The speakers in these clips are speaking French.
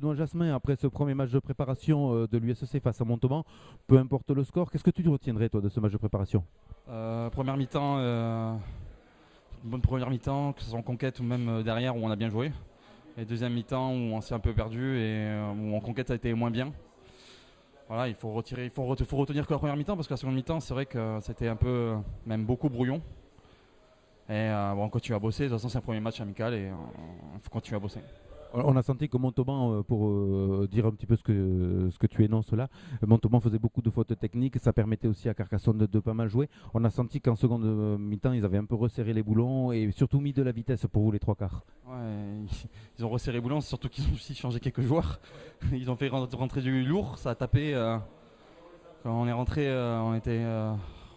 Benoît Jasmin, après ce premier match de préparation de l'USC face à Montauban, peu importe le score, qu'est-ce que tu retiendrais toi de ce match de préparation? Première mi-temps, une bonne première mi-temps, que ce soit en conquête ou même derrière où on a bien joué. Et deuxième mi-temps où on s'est un peu perdu et où en conquête ça a été moins bien. Voilà, faut retenir que la première mi-temps parce que la seconde mi-temps c'est vrai que c'était un peu, même beaucoup brouillon. Et on continue à bosser, de toute façon c'est un premier match amical et il faut continuer à bosser. On a senti que Montauban, pour dire un petit peu ce que tu énonces là, Montauban faisait beaucoup de fautes techniques, ça permettait aussi à Carcassonne de pas mal jouer. On a senti qu'en seconde mi-temps, ils avaient un peu resserré les boulons et surtout mis de la vitesse pour vous les trois quarts. Ouais, ils ont resserré boulon, surtout qu'ils ont aussi changé quelques joueurs. Ils ont fait rentrer du lourd, ça a tapé. Quand on est rentré, on était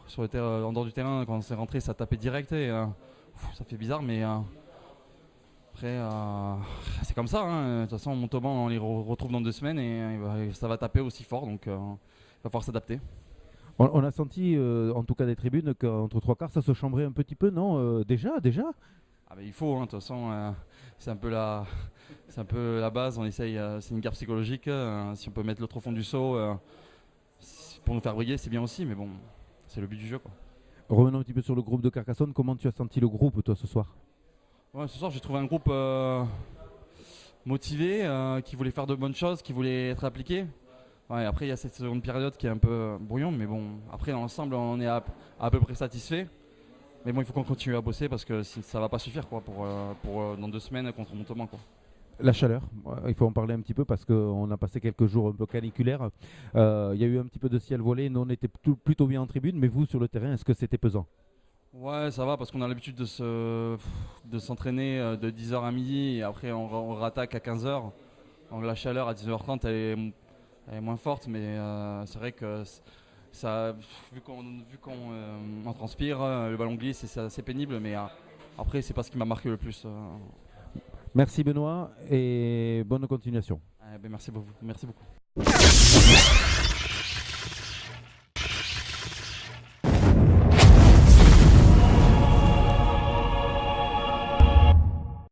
sur le en dehors du terrain, quand on s'est rentré, ça a tapé direct et ça fait bizarre, mais après c'est comme ça. De toute façon, Montauban, on les retrouve dans 2 semaines et ça va taper aussi fort, donc il va falloir s'adapter. On a senti, en tout cas des tribunes, qu'entre trois quarts, ça se chambrait un petit peu, non déjà. Ah bah, il faut, de toute façon, c'est un peu la base. On essaye, c'est une guerre psychologique. Si on peut mettre l'autre au fond du seau pour nous faire briller, c'est bien aussi, mais bon, c'est le but du jeu, quoi. Revenons un petit peu sur le groupe de Carcassonne. Comment tu as senti le groupe, toi, ce soir? Ouais, ce soir, j'ai trouvé un groupe motivé, qui voulait faire de bonnes choses, qui voulait être appliqué. Ouais, après, il y a cette seconde période qui est un peu brouillon, mais bon, après, dans l'ensemble, on est à peu près satisfait. Mais bon, il faut qu'on continue à bosser parce que ça va pas suffire quoi, pour dans 2 semaines contre Montauban, quoi. La chaleur, il faut en parler un petit peu parce qu'on a passé quelques jours un peu caniculaires. Il y a eu un petit peu de ciel voilé, nous on était plutôt bien en tribune, mais vous sur le terrain, est-ce que c'était pesant? Ouais, ça va parce qu'on a l'habitude de s'entraîner de 10h à midi et après on rattaque à 15h. Donc la chaleur à 19h30 elle est moins forte, mais c'est vrai que ça, vu qu'on en transpire, le ballon glisse et c'est assez pénible, mais après c'est pas ce qui m'a marqué le plus. Merci Benoît et bonne continuation. Ben, merci beaucoup.